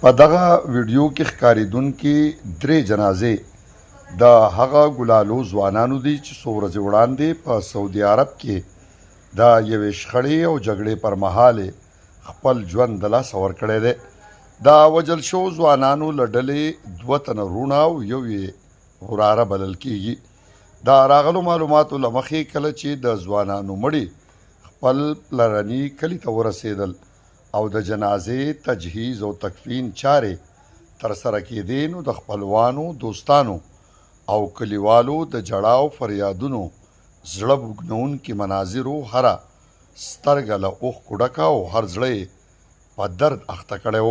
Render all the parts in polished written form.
په دغه ویډیو کې ښکارېدونکې درې جنازې د هغه ګلالو ځوانانو دي چې څو ورځې وړاندې په سعودي عرب کې د یوې شخړې او جګړې پر مهال خپل ژوند د لاسه ورکړی دی. د وژل شوو ځوانانو له ډلې 2 تنه وروڼه او یو یې وراره بلل کېږي. د راغلو معلوماتو له مخې کله چې د ځوانانو مړي خپل پلرني کلي ته ورسېدل او د جنازې تجهیز او تکفین چارې ترسره کېدې، نو د خپلوانو، دوستانو او کلیوالو د ژړا او فریادونو زړه بوږنونکي مناظرو هره سترګه له اوښکو ډکه او هر زړه یې په درد اخته کړی و.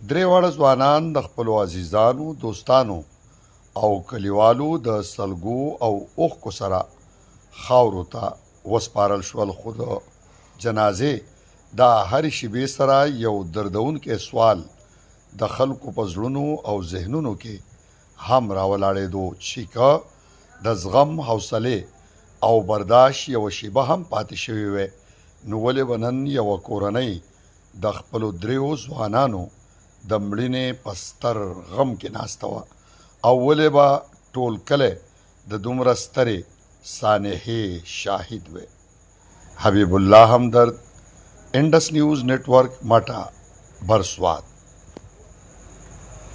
درې واړه ځوانان د خپلو عزیزانو، دوستانو او کلیوالو د سلګو او اوښکو سره خاورو ته وسپارل شول، خو د جنازې د هرې شیبې سره یو دردونکی سوال د خلکو په زړونو او ذهنونو کې هم راولاړېدو چې که د زغم، حوصلې او برداشت یوه شیبه هم پاتې شوې وی، نو ولې به نن یوه کورنۍ د خپلو دریو ځوانانو د مړینې په ستر غم کې ناسته وه، او ولې به ټول کلی د دومره سترې سانحې شاهد وی. حبیب الله همدرد، انډس نیوز نیټورک، ماټا، برسوات.